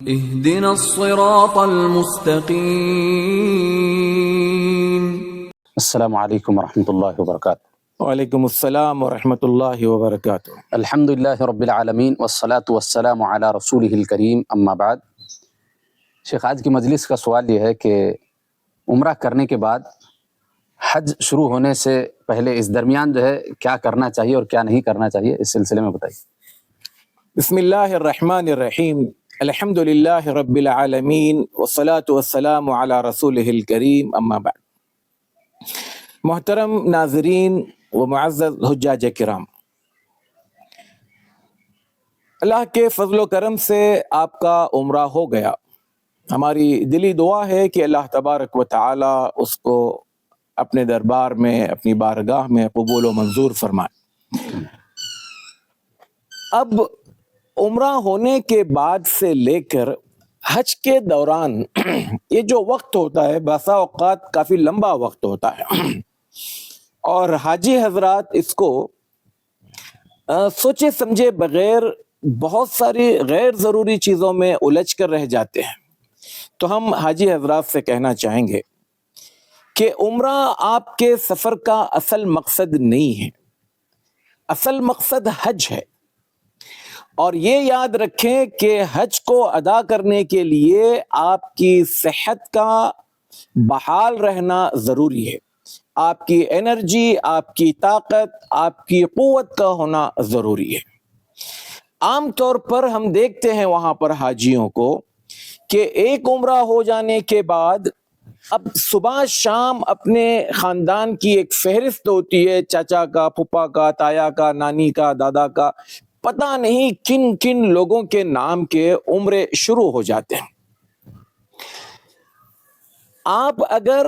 اهدنا الصراط المستقیم۔ السلام علیکم ورحمۃ اللہ وبرکاتہ۔ وعلیکم السلام ورحمۃ اللہ وبرکاتہ۔ الحمد للہ رب العالمین والصلاة والسلام علی رسولہ الکریم، اما بعد۔ شیخ، آج کی مجلس کا سوال یہ ہے کہ عمرہ کرنے کے بعد حج شروع ہونے سے پہلے اس درمیان جو ہے کیا کرنا چاہیے اور کیا نہیں کرنا چاہیے، اس سلسلے میں بتائیے۔ بسم اللہ الرحمن الرحیم، الحمد للہ رب العالمین والصلاة والسلام علی رسولہ الکریم، اما بعد۔ محترم ناظرین و معزز حجاج کرام، اللہ کے فضل و کرم سے آپ کا عمرہ ہو گیا۔ ہماری دلی دعا ہے کہ اللہ تبارک و تعالی اس کو اپنے دربار میں، اپنی بارگاہ میں قبول و منظور فرمائے۔ اب عمرہ ہونے کے بعد سے لے کر حج کے دوران یہ جو وقت ہوتا ہے بسا اوقات کافی لمبا وقت ہوتا ہے، اور حاجی حضرات اس کو سوچے سمجھے بغیر بہت ساری غیر ضروری چیزوں میں الجھ کر رہ جاتے ہیں۔ تو ہم حاجی حضرات سے کہنا چاہیں گے کہ عمرہ آپ کے سفر کا اصل مقصد نہیں ہے، اصل مقصد حج ہے۔ اور یہ یاد رکھیں کہ حج کو ادا کرنے کے لیے آپ کی صحت کا بحال رہنا ضروری ہے، آپ کی انرجی، آپ کی طاقت، آپ کی قوت کا ہونا ضروری ہے۔ عام طور پر ہم دیکھتے ہیں وہاں پر حاجیوں کو کہ ایک عمرہ ہو جانے کے بعد اب صبح شام اپنے خاندان کی ایک فہرست ہوتی ہے، چاچا کا، پھپھا کا، تایا کا، نانی کا، دادا کا، پتہ نہیں کن کن لوگوں کے نام کے عمرے شروع ہو جاتے ہیں۔ آپ اگر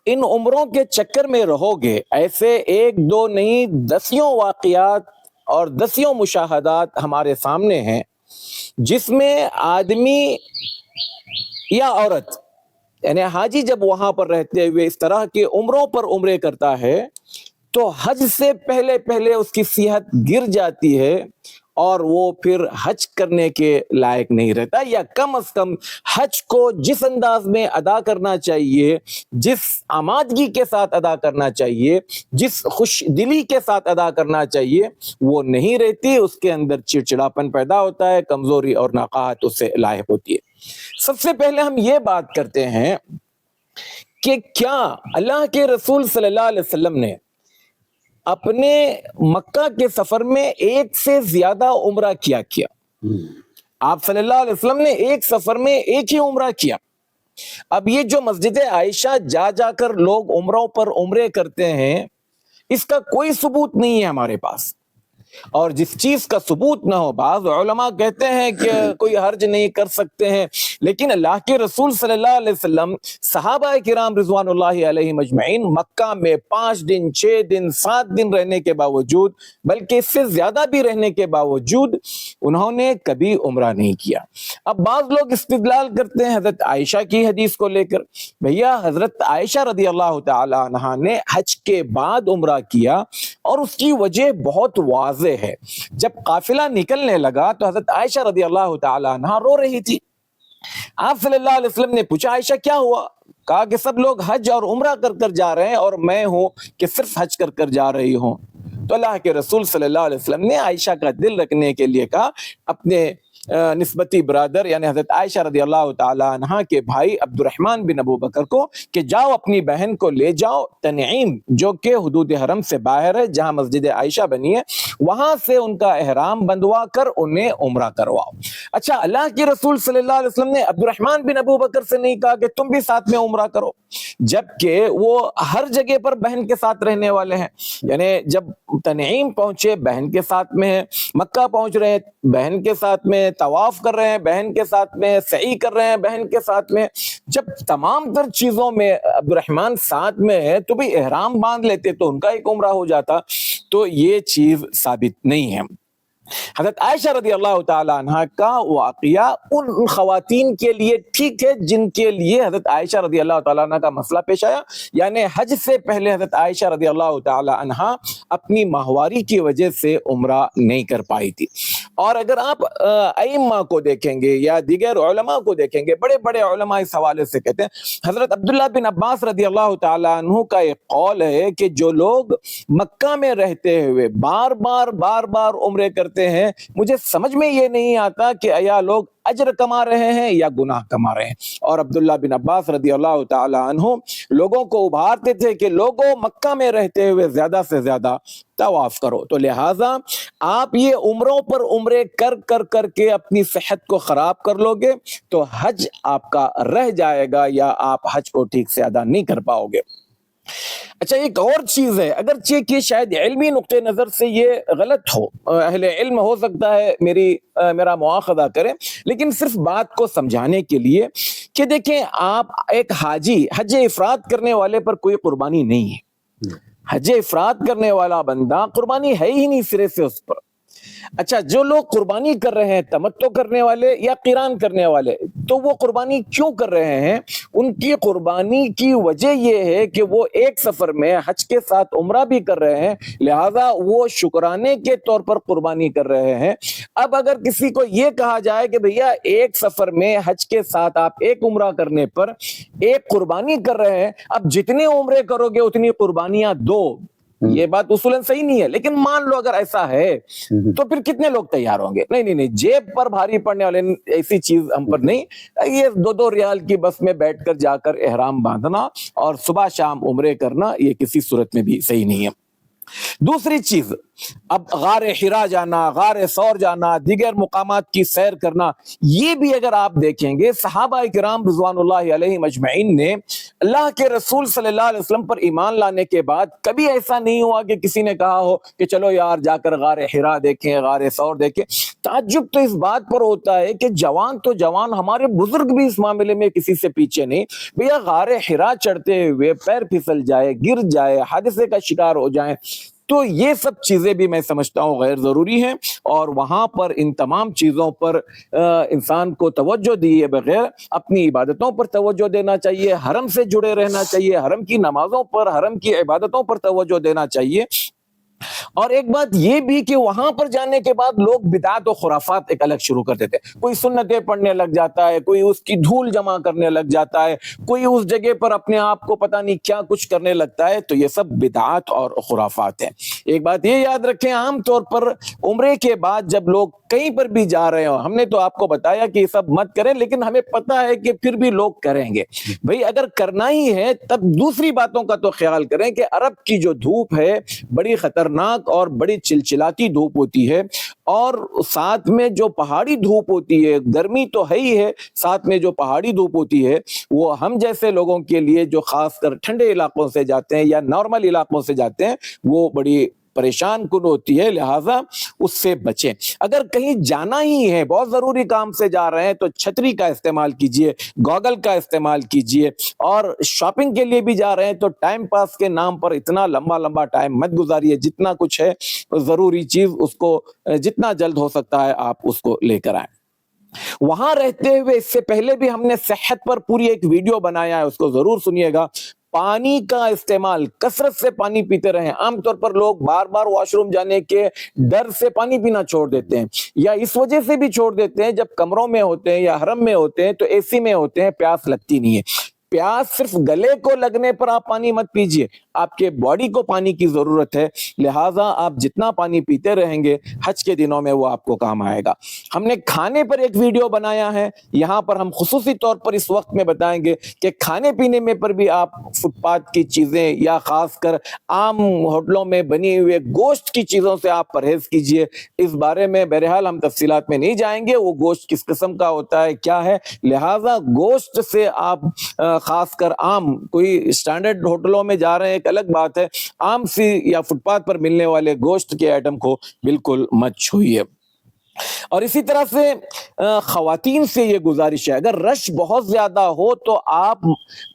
ان عمروں کے چکر میں رہو گے، ایسے ایک دو نہیں دسیوں واقعات اور دسیوں مشاہدات ہمارے سامنے ہیں جس میں آدمی یا عورت، یعنی حاجی جب وہاں پر رہتے ہوئے اس طرح کے عمروں پر عمرے کرتا ہے تو حج سے پہلے پہلے اس کی صحت گر جاتی ہے اور وہ پھر حج کرنے کے لائق نہیں رہتا، یا کم از کم حج کو جس انداز میں ادا کرنا چاہیے، جس آمادگی کے ساتھ ادا کرنا چاہیے، جس خوش دلی کے ساتھ ادا کرنا چاہیے وہ نہیں رہتی، اس کے اندر چڑچڑاپن پیدا ہوتا ہے، کمزوری اور ناقاہت اس سے لاحق ہوتی ہے۔ سب سے پہلے ہم یہ بات کرتے ہیں کہ کیا اللہ کے رسول صلی اللہ علیہ وسلم نے اپنے مکہ کے سفر میں ایک سے زیادہ عمرہ کیا؟ آپ صلی اللہ علیہ وسلم نے ایک سفر میں ایک ہی عمرہ کیا۔ اب یہ جو مسجد عائشہ جا جا کر لوگ عمروں پر عمرے کرتے ہیں، اس کا کوئی ثبوت نہیں ہے ہمارے پاس، اور جس چیز کا ثبوت نہ ہو، بعض علماء کہتے ہیں کہ کوئی حرج نہیں کر سکتے ہیں، لیکن اللہ کے رسول صلی اللہ علیہ وسلم صحابہ کرام رضوان اللہ علیہم اجمعین مکہ میں 5 دن 6 دن 7 دن رہنے کے باوجود، بلکہ اس سے زیادہ بھی رہنے کے باوجود انہوں نے کبھی عمرہ نہیں کیا۔ اب بعض لوگ استدلال کرتے ہیں حضرت عائشہ کی حدیث کو لے کر، بھیا حضرت عائشہ رضی اللہ تعالی عنہا نے حج کے بعد عمرہ کیا، اور اس کی وجہ بہت واضح ہے۔ جب قافلہ نکلنے لگا تو حضرت عائشہ رضی اللہ تعالی عنہا رو رہی تھی۔ آپ صلی اللہ علیہ وسلم نے پوچھا عائشہ کیا ہوا؟ کہا کہ سب لوگ حج اور عمرہ کر کر جا رہے ہیں اور میں ہوں کہ صرف حج کر کر جا رہی ہوں۔ تو اللہ کے رسول صلی اللہ علیہ وسلم نے عائشہ کا دل رکھنے کے لیے کہا اپنے نسبتی برادر یعنی حضرت عائشہ رضی اللہ تعالی عنہا کے بھائی عبد الرحمن بن ابو بکر کو کہ جاؤ اپنی بہن کو لے جاؤ تنعیم، جو کہ حدود حرم سے باہر ہے، جہاں مسجد عائشہ بنی ہے، وہاں سے ان کا احرام بندوا کر انہیں عمرہ کرواؤ۔ اچھا، اللہ کے رسول صلی اللہ علیہ وسلم نے عبد الرحمن بن ابو بکر سے نہیں کہا کہ تم بھی ساتھ میں عمرہ کرو، جبکہ وہ ہر جگہ پر بہن کے ساتھ رہنے والے ہیں۔ یعنی جب تنعیم پہنچے بہن کے ساتھ میں، مکہ پہنچ رہے ہیں بہن کے ساتھ میں، طواف کر رہے ہیں بہن کے ساتھ میں، سعی کر رہے ہیں بہن کے ساتھ میں، جب تمام تر چیزوں میں عبد الرحمن ساتھ میں ہے تو بھی احرام باندھ لیتے تو ان کا ایک عمرہ ہو جاتا۔ تو یہ چیز ثابت نہیں ہے۔ حضرت عائشہ رضی اللہ تعالی عنہ کا واقعہ ان خواتین کے لیے ٹھیک ہے جن کے لیے حضرت عائشہ رضی اللہ تعالی عنہ کا مسئلہ پیش آیا، یعنی حج سے پہلے حضرت عائشہ رضی اللہ تعالی عنہ اپنی ماہواری کی وجہ سے عمرہ نہیں کر پائی تھی۔ اور اگر آپ ائمہ کو دیکھیں گے یا دیگر علماء کو دیکھیں گے، بڑے بڑے علماء اس حوالے سے کہتے ہیں، حضرت عبداللہ بن عباس رضی اللہ تعالیٰ عنہ کا ایک قول ہے کہ جو لوگ مکہ میں رہتے ہوئے بار بار عمرے کرتے ہیں، مجھے سمجھ میں یہ نہیں آتا کہ یا لوگ اجر کما رہے ہیں یا گناہ کما رہے ہیں۔ اور عبداللہ بن عباس رضی اللہ تعالی عنہ لوگوں کو ابھارتے تھے کہ لوگوں مکہ میں رہتے ہوئے زیادہ سے زیادہ طواف کرو۔ تو لہٰذا آپ یہ عمروں پر عمرے کر کے اپنی صحت کو خراب کر لو گے تو حج آپ کا رہ جائے گا یا آپ حج کو ٹھیک سے ادا نہیں کر پاؤ گے۔ اچھا، ایک اور چیز ہے، اگرچہ کہ شاید علمی نقطہ نظر سے یہ غلط ہو، اہل علم ہو سکتا ہے میرا مواخذہ کریں، لیکن صرف بات کو سمجھانے کے لیے کہ دیکھیں، آپ ایک حاجی حج افراد کرنے والے پر کوئی قربانی نہیں ہے، حج افراد کرنے والا بندہ قربانی ہے ہی نہیں سرے سے اس پر۔ اچھا، جو لوگ قربانی کر رہے ہیں تمتع کرنے والے یا قران کرنے والے، تو وہ قربانی کیوں کر رہے ہیں؟ ان کی قربانی کی وجہ یہ ہے کہ وہ ایک سفر میں حج کے ساتھ عمرہ بھی کر رہے ہیں، لہذا وہ شکرانے کے طور پر قربانی کر رہے ہیں۔ اب اگر کسی کو یہ کہا جائے کہ بھیا ایک سفر میں حج کے ساتھ آپ ایک عمرہ کرنے پر ایک قربانی کر رہے ہیں، اب جتنے عمرے کرو گے اتنی قربانیاں دو، یہ بات اصولاً صحیح نہیں ہے، لیکن مان لو اگر ایسا ہے تو پھر کتنے لوگ تیار ہوں گے؟ نہیں، جیب پر بھاری پڑنے والے ایسی چیز ہم پر نہیں۔ یہ 2 ریال کی بس میں بیٹھ کر جا کر احرام باندھنا اور صبح شام عمرے کرنا، یہ کسی صورت میں بھی صحیح نہیں ہے۔ دوسری چیز، اب غار حرا جانا، غار ثور جانا، دیگر مقامات کی سیر کرنا، یہ بھی اگر آپ دیکھیں گے صحابہ کرام رضوان اللہ علیہم اجمعین نے اللہ کے رسول صلی اللہ علیہ وسلم پر ایمان لانے کے بعد کبھی ایسا نہیں ہوا کہ کسی نے کہا ہو کہ چلو یار جا کر غار حرا دیکھیں، غار ثور دیکھیں۔ تعجب تو اس بات پر ہوتا ہے کہ جوان تو جوان، ہمارے بزرگ بھی اس معاملے میں کسی سے پیچھے نہیں۔ بھیا غار حرا چڑھتے ہوئے پیر پھسل جائے، گر جائے، حادثے کا شکار ہو جائیں، تو یہ سب چیزیں بھی میں سمجھتا ہوں غیر ضروری ہیں، اور وہاں پر ان تمام چیزوں پر انسان کو توجہ دیے بغیر اپنی عبادتوں پر توجہ دینا چاہیے، حرم سے جڑے رہنا چاہیے، حرم کی نمازوں پر، حرم کی عبادتوں پر توجہ دینا چاہیے۔ اور ایک بات یہ بھی کہ وہاں پر جانے کے بعد لوگ بدعات و خرافات ایک الگ شروع کر دیتے ہیں، کوئی سنتیں پڑھنے لگ جاتا ہے، کوئی اس کی دھول جمع کرنے لگ جاتا ہے، کوئی اس جگہ پر اپنے آپ کو پتہ نہیں کیا کچھ کرنے لگتا ہے، تو یہ سب بدعات اور خرافات ہیں۔ ایک بات یہ یاد رکھیں، عام طور پر عمرے کے بعد جب لوگ کہیں پر بھی جا رہے ہوں، ہم نے تو آپ کو بتایا کہ یہ سب مت کریں، لیکن ہمیں پتہ ہے کہ پھر بھی لوگ کریں گے۔ بھئی اگر کرنا ہی ہے تب دوسری باتوں کا تو خیال کریں کہ عرب کی جو دھوپ ہے بڑی خطرناک اور بڑی چلچلاتی دھوپ ہوتی ہے، اور ساتھ میں جو پہاڑی دھوپ ہوتی ہے، گرمی تو ہے ہی ہے، ساتھ میں جو پہاڑی دھوپ ہوتی ہے وہ ہم جیسے لوگوں کے لیے جو خاص کر ٹھنڈے علاقوں سے جاتے ہیں یا نارمل علاقوں سے جاتے ہیں وہ بڑی پریشان کن ہوتی ہے، لہٰذا اس سے بچیں۔ اگر کہیں جانا ہی ہے، بہت ضروری کام سے جا رہے ہیں، تو چھتری کا استعمال کیجئے، گوگل کا استعمال کیجئے، اور شاپنگ کے لیے بھی جا رہے ہیں تو ٹائم پاس کے نام پر اتنا لمبا ٹائم مت گزاریے، جتنا کچھ ہے ضروری چیز اس کو جتنا جلد ہو سکتا ہے آپ اس کو لے کر آئیں۔ وہاں رہتے ہوئے اس سے پہلے بھی ہم نے صحت پر پوری ایک ویڈیو بنایا ہے، اس کو ضرور سنیے گا۔ پانی کا استعمال، کثرت سے پانی پیتے رہیں۔ عام طور پر لوگ بار واش روم جانے کے ڈر سے پانی پینا چھوڑ دیتے ہیں، یا اس وجہ سے بھی چھوڑ دیتے ہیں جب کمروں میں ہوتے ہیں یا حرم میں ہوتے ہیں تو اے سی میں ہوتے ہیں، پیاس لگتی نہیں ہے۔ پیاس صرف گلے کو لگنے پر آپ پانی مت پیجیے، آپ کے باڈی کو پانی کی ضرورت ہے، لہٰذا آپ جتنا پانی پیتے رہیں گے حج کے دنوں میں وہ آپ کو کام آئے گا۔ ہم نے کھانے پر ایک ویڈیو بنایا ہے، یہاں پر ہم خصوصی طور پر اس وقت میں بتائیں گے کہ کھانے پینے میں پر بھی آپ فٹ پاتھ کی چیزیں یا خاص کر عام ہوٹلوں میں بنی ہوئے گوشت کی چیزوں سے آپ پرہیز کیجیے۔ اس بارے میں بہرحال ہم تفصیلات میں نہیں جائیں گے، وہ گوشت کس قسم کا ہوتا ہے کیا ہے، لہٰذا گوشت سے آپ خاص کر عام کوئی اسٹینڈرڈ ہوٹلوں میں جا رہے ہیں ایک الگ بات ہے، عام سی یا فٹ پاتھ پر ملنے والے گوشت کے آئٹم کو بالکل مت چھوئیے۔ اور اسی طرح سے خواتین سے یہ گزارش ہے، اگر رش بہت زیادہ ہو تو آپ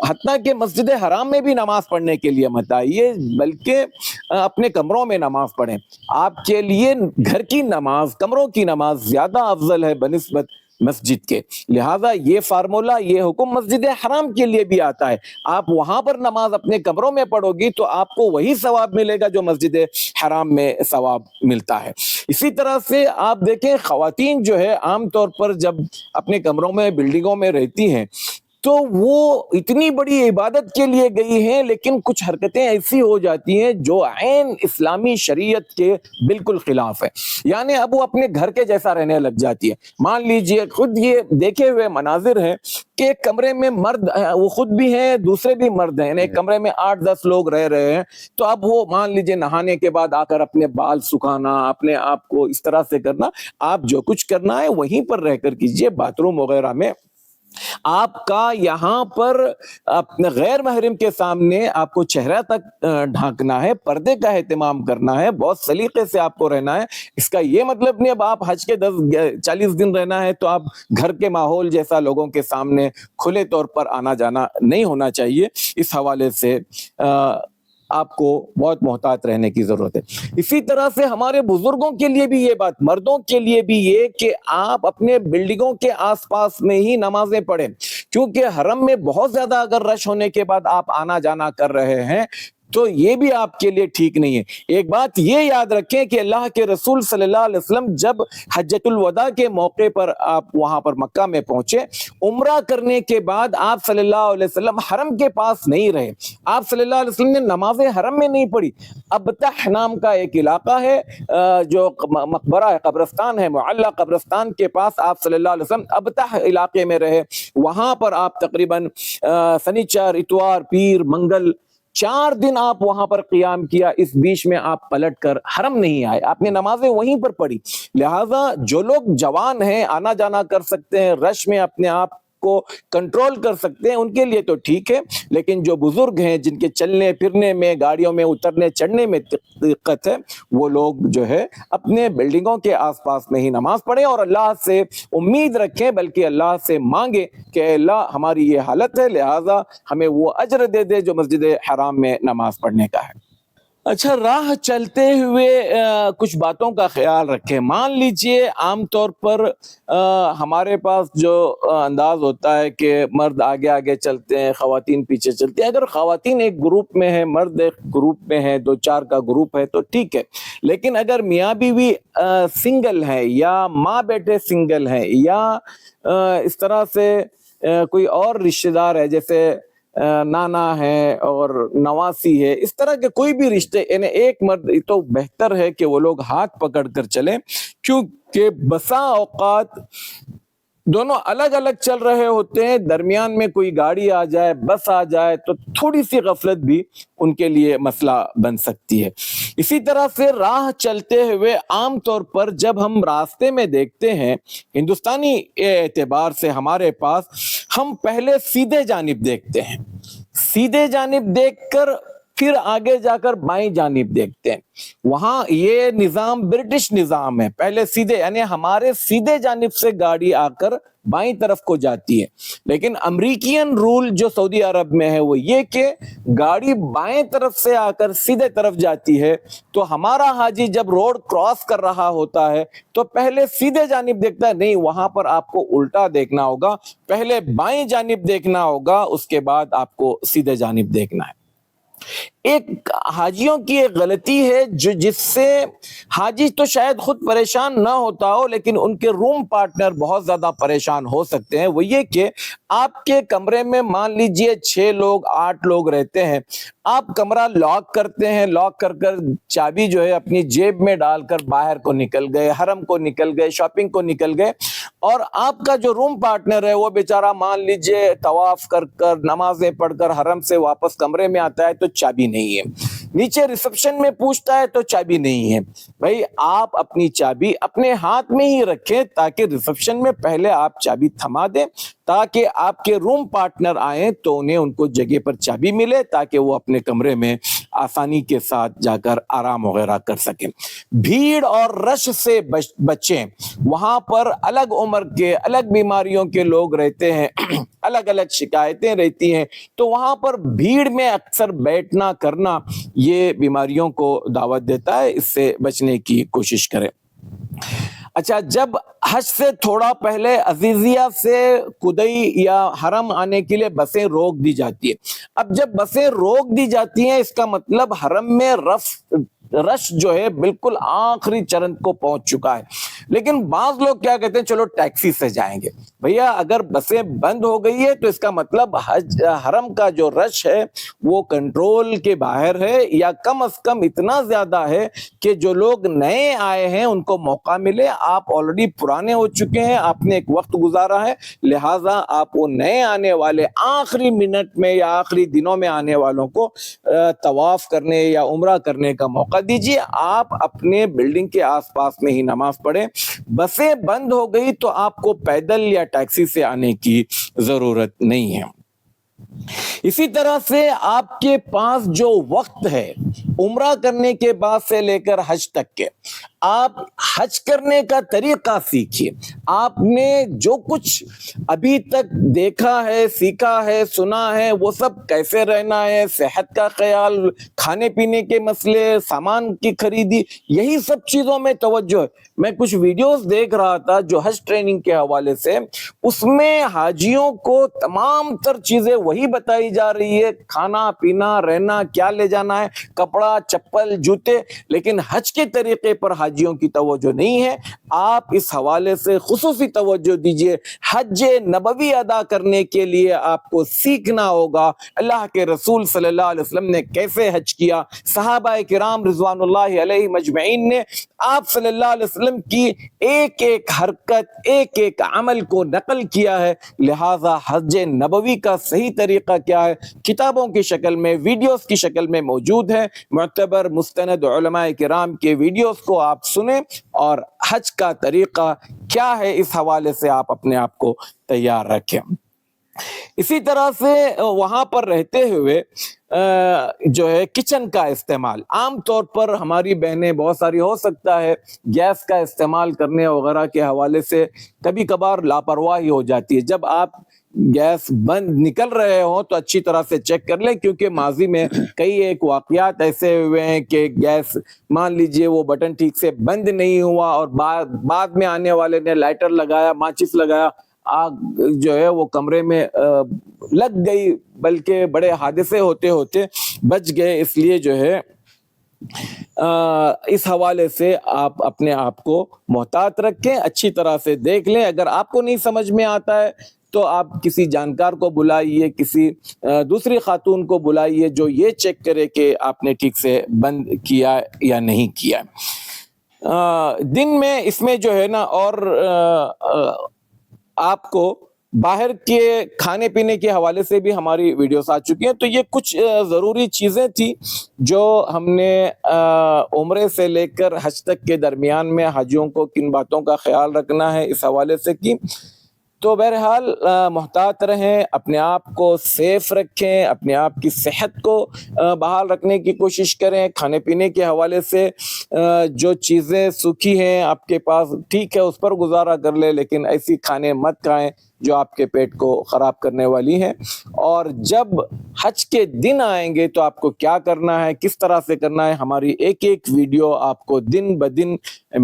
حتیٰ کہ مسجد حرام میں بھی نماز پڑھنے کے لیے مت آئیے، بلکہ اپنے کمروں میں نماز پڑھیں۔ آپ کے لیے گھر کی نماز، کمروں کی نماز زیادہ افضل ہے بنسبت مسجد کے. لہذا یہ فارمولا، یہ حکم مسجد حرام کے لیے بھی آتا ہے. آپ وہاں پر نماز اپنے کمروں میں پڑھو گی تو آپ کو وہی ثواب ملے گا جو مسجد حرام میں ثواب ملتا ہے. اسی طرح سے آپ دیکھیں خواتین جو ہے عام طور پر جب اپنے کمروں میں بلڈنگوں میں رہتی ہیں تو وہ اتنی بڑی عبادت کے لیے گئی ہیں لیکن کچھ حرکتیں ایسی ہو جاتی ہیں جو عین اسلامی شریعت کے بالکل خلاف ہے. یعنی اب وہ اپنے گھر کے جیسا رہنے لگ جاتی ہے. مان لیجئے خود یہ دیکھے ہوئے مناظر ہیں کہ ایک کمرے میں مرد، وہ خود بھی ہیں دوسرے بھی مرد ہیں، یعنی ایک کمرے میں 8-10 لوگ رہ رہے ہیں، تو اب وہ مان لیجئے نہانے کے بعد آ کر اپنے بال سکھانا، اپنے آپ کو اس طرح سے کرنا. آپ جو کچھ کرنا ہے وہیں پر رہ کر کیجئے. باتھ روم وغیرہ میں آپ کا یہاں پر اپنے غیر محرم کے سامنے آپ کو چہرہ تک ڈھانکنا ہے، پردے کا اہتمام کرنا ہے، بہت سلیقے سے آپ کو رہنا ہے. اس کا یہ مطلب نہیں اب آپ حج کے 40 دن رہنا ہے تو آپ گھر کے ماحول جیسا لوگوں کے سامنے کھلے طور پر آنا جانا نہیں ہونا چاہیے. اس حوالے سے آپ کو بہت محتاط رہنے کی ضرورت ہے. اسی طرح سے ہمارے بزرگوں کے لیے بھی یہ بات، مردوں کے لیے بھی یہ کہ آپ اپنے بلڈنگوں کے آس پاس میں ہی نمازیں پڑھیں، کیونکہ حرم میں بہت زیادہ اگر رش ہونے کے بعد آپ آنا جانا کر رہے ہیں تو یہ بھی آپ کے لیے ٹھیک نہیں ہے. ایک بات یہ یاد رکھیں کہ اللہ کے رسول صلی اللہ علیہ وسلم جب حجۃ الوداع کے موقع پر آپ وہاں پر مکہ میں پہنچے، عمرہ کرنے کے بعد آپ صلی اللہ علیہ وسلم حرم کے پاس نہیں رہے. آپ صلی اللہ علیہ وسلم نے نمازیں حرم میں نہیں پڑھی. ابتح نام کا ایک علاقہ ہے جو مقبرہ ہے، قبرستان ہے، معلّہ قبرستان کے پاس آپ صلی اللہ علیہ وسلم ابتح علاقے میں رہے. وہاں پر آپ تقریباً سنیچر، اتوار، پیر، منگل 4 دن آپ وہاں پر قیام کیا. اس بیچ میں آپ پلٹ کر حرم نہیں آئے، آپ نے نمازیں وہیں پر پڑھی. لہٰذا جو لوگ جوان ہیں، آنا جانا کر سکتے ہیں، رش میں اپنے آپ کو کنٹرول کر سکتے ہیں، ان کے لیے تو ٹھیک ہے. لیکن جو بزرگ ہیں، جن کے چلنے پھرنے میں، گاڑیوں میں اترنے چڑھنے میں دقت ہے، وہ لوگ جو ہے اپنے بلڈنگوں کے آس پاس میں ہی نماز پڑھیں اور اللہ سے امید رکھیں، بلکہ اللہ سے مانگیں کہ اے اللہ ہماری یہ حالت ہے، لہٰذا ہمیں وہ اجر دے دے جو مسجد حرام میں نماز پڑھنے کا ہے. اچھا، راہ چلتے ہوئے کچھ باتوں کا خیال رکھیں. مان لیجئے عام طور پر ہمارے پاس جو انداز ہوتا ہے کہ مرد آگے آگے چلتے ہیں، خواتین پیچھے چلتی ہیں. اگر خواتین ایک گروپ میں ہیں، مرد ایک گروپ میں ہے، 2-4 کا گروپ ہے تو ٹھیک ہے. لیکن اگر میاں بیوی سنگل ہے یا ماں بیٹے سنگل ہیں یا اس طرح سے کوئی اور رشتہ دار ہے، جیسے نانا ہے اور نواسی ہے، اس طرح کے کوئی بھی رشتے، یعنی ایک مرد، تو بہتر ہے کہ وہ لوگ ہاتھ پکڑ کر چلیں. کیونکہ بسا اوقات دونوں الگ الگ چل رہے ہوتے ہیں، درمیان میں کوئی گاڑی آ جائے، بس آ جائے تو تھوڑی سی غفلت بھی ان کے لیے مسئلہ بن سکتی ہے. اسی طرح سے راہ چلتے ہوئے عام طور پر جب ہم راستے میں دیکھتے ہیں، ہندوستانی اعتبار سے ہمارے پاس، ہم پہلے سیدھے جانب دیکھتے ہیں، سیدھے جانب دیکھ کر پھر آگے جا کر بائیں جانب دیکھتے ہیں. وہاں یہ نظام برٹش نظام ہے، پہلے سیدھے، یعنی ہمارے سیدھے جانب سے گاڑی آ کر بائیں طرف کو جاتی ہے. لیکن امریکین رول جو سعودی عرب میں ہے وہ یہ کہ گاڑی بائیں طرف سے آ کر سیدھے طرف جاتی ہے. تو ہمارا حاجی جب روڈ کراس کر رہا ہوتا ہے تو پہلے سیدھے جانب دیکھتا ہے. نہیں، وہاں پر آپ کو الٹا دیکھنا ہوگا، پہلے بائیں جانب دیکھنا ہوگا، اس کے بعد آپ کو سیدھے جانب دیکھنا ہے. ایک حاجیوں کی ایک غلطی ہے جس سے حاجی تو شاید خود پریشان نہ ہوتا ہو لیکن ان کے روم پارٹنر بہت زیادہ پریشان ہو سکتے ہیں. وہ یہ کہ آپ کے کمرے میں مان لیجئے 6 لوگ 8 لوگ رہتے ہیں، آپ کمرہ لاک کرتے ہیں، لاک کر چابی جو ہے اپنی جیب میں ڈال کر باہر کو نکل گئے، حرم کو نکل گئے، شاپنگ کو نکل گئے، اور آپ کا جو روم پارٹنر ہے وہ بیچارہ مان لیجئے طواف کر نمازیں پڑھ کر حرم سے واپس کمرے میں آتا ہے تو چابی نہیں ہے، نیچے ریسپشن میں پوچھتا ہے تو چابی نہیں ہے. بھائی آپ اپنی چابی اپنے ہاتھ میں ہی رکھیں تاکہ ریسپشن میں پہلے آپ چابی تھما دیں، تاکہ آپ کے روم پارٹنر آئیں تو انہیں ان کو جگہ پر چابی ملے تاکہ وہ اپنے کمرے میں آسانی کے ساتھ جا کر آرام وغیرہ کر سکیں. بھیڑ اور رش سے بچیں. وہاں پر الگ عمر کے، الگ بیماریوں کے لوگ رہتے ہیں، الگ الگ شکایتیں رہتی ہیں، تو وہاں پر بھیڑ میں اکثر بیٹھنا کرنا یہ بیماریوں کو دعوت دیتا ہے. اس سے بچنے کی کوشش کریں. اچھا، جب حج سے تھوڑا پہلے عزیزیہ سے قدئی یا حرم آنے کے لیے بسیں روک دی جاتی ہے. اب جب بسیں روک دی جاتی ہیں اس کا مطلب حرم میں رش جو ہے بالکل آخری چرن کو پہنچ چکا ہے. لیکن بعض لوگ کیا کہتے ہیں چلو ٹیکسی سے جائیں گے. بھیا اگر بسیں بند ہو گئی ہے تو اس کا مطلب حرم کا جو رش ہے وہ کنٹرول کے باہر ہے، یا کم از کم اتنا زیادہ ہے کہ جو لوگ نئے آئے ہیں ان کو موقع ملے. آپ آلریڈی پرانے ہو چکے ہیں، آپ نے ایک وقت گزارا ہے، لہٰذا آپ وہ نئے آنے والے آخری منٹ میں یا آخری دنوں میں آنے والوں کو طواف کرنے یا عمرہ کرنے کا موقع دیجیے. آپ اپنے بلڈنگ کے آس پاس میں ہی نماز پڑھیں. بسیں بند ہو گئی تو آپ کو پیدل یا ٹیکسی سے آنے کی ضرورت نہیں ہے. اسی طرح سے آپ کے پاس جو وقت ہے عمرہ کرنے کے بعد سے لے کر حج تک کے، آپ حج کرنے کا طریقہ سیکھیے. آپ نے جو کچھ ابھی تک دیکھا ہے، سیکھا ہے، سنا ہے، وہ سب کیسے رہنا ہے، صحت کا خیال، کھانے پینے کے مسئلے، سامان کی خریدی، یہی سب چیزوں میں توجہ ہے. میں کچھ ویڈیوز دیکھ رہا تھا جو حج ٹریننگ کے حوالے سے، اس میں حاجیوں کو تمام تر چیزیں وہی بتائی جا رہی ہے، کھانا پینا، رہنا، کیا لے جانا ہے، کپڑا، چپل، جوتے، لیکن حج کے طریقے پر حاجیوں کی توجہ نہیں ہے. آپ اس حوالے سے خصوصی توجہ دیجئے. حج نبوی ادا کرنے کے لیے آپ کو سیکھنا ہوگا اللہ کے رسول صلی اللہ علیہ وسلم نے کیسے حج کیا، صحابہ کرام رضوان اللہ علیہ مجمعین نے آپ صلی اللہ علیہ وسلم کی ایک ایک حرکت، ایک ایک عمل کو نقل کیا ہے. لہذا حج نبوی کا صحیح طریقہ کیا ہے کتابوں کی شکل میں، ویڈیوز کی شکل میں موجود ہے. معتبر مستند علماء کرام کے ویڈیوز کو آپ سنیں اور حج کا طریقہ کیا ہے اس حوالے سے آپ اپنے آپ کو تیار رکھیں. اسی طرح سے وہاں پر رہتے ہوئے جو ہے کچن کا استعمال، عام طور پر ہماری بہنیں بہت ساری ہو سکتا ہے گیس کا استعمال کرنے وغیرہ کے حوالے سے کبھی کبھار لاپرواہی ہو جاتی ہے. جب آپ گیس بند نکل رہے ہوں تو اچھی طرح سے چیک کر لیں، کیونکہ ماضی میں کئی ایک واقعات ایسے ہوئے ہیں کہ گیس مان لیجئے وہ بٹن ٹھیک سے بند نہیں ہوا اور بعد میں آنے والے نے لائٹر لگایا، ماچس لگایا، آگ جو ہے وہ کمرے میں لگ گئی، بلکہ بڑے حادثے ہوتے ہوتے بچ گئے. اس لیے جو ہے اس حوالے سے آپ اپنے آپ کو محتاط رکھیں، اچھی طرح سے دیکھ لیں. اگر آپ کو نہیں سمجھ میں آتا ہے تو آپ کسی جانکار کو بلائیے، کسی دوسری خاتون کو بلائیے جو یہ چیک کرے کہ آپ نے ٹھیک سے بند کیا یا نہیں کیا. دن میں اس میں جو ہے نا، اور آپ کو باہر کے کھانے پینے کے حوالے سے بھی ہماری ویڈیوز آ چکی ہیں. تو یہ کچھ ضروری چیزیں تھی جو ہم نے عمرے سے لے کر حج تک کے درمیان میں حاجیوں کو کن باتوں کا خیال رکھنا ہے اس حوالے سے کی. تو بہرحال محتاط رہیں، اپنے آپ کو سیف رکھیں، اپنے آپ کی صحت کو بحال رکھنے کی کوشش کریں. کھانے پینے کے حوالے سے جو چیزیں سوکھی ہیں آپ کے پاس ٹھیک ہے اس پر گزارا کر لیں، لیکن ایسی کھانے مت کھائیں جو آپ کے پیٹ کو خراب کرنے والی ہیں. اور جب حج کے دن آئیں گے تو آپ کو کیا کرنا ہے، کس طرح سے کرنا ہے، ہماری ایک ایک ویڈیو آپ کو دن بدن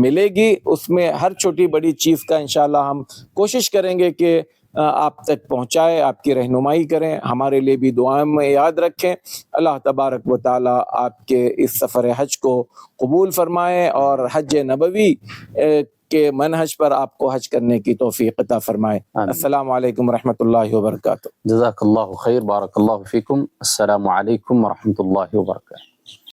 ملے گی. اس میں ہر چھوٹی بڑی چیز کا انشاءاللہ ہم کوشش کریں گے کہ آپ تک پہنچائے، آپ کی رہنمائی کریں. ہمارے لیے بھی دعائیں میں یاد رکھیں. اللہ تبارک و تعالی آپ کے اس سفر حج کو قبول فرمائے اور حج نبوی کے منہج پر آپ کو حج کرنے کی توفیق عطا فرمائے. السلام علیکم ورحمۃ اللہ وبرکاتہ. جزاک اللہ خیر، بارک اللہ فیکم. السلام علیکم ورحمۃ اللہ وبرکاتہ.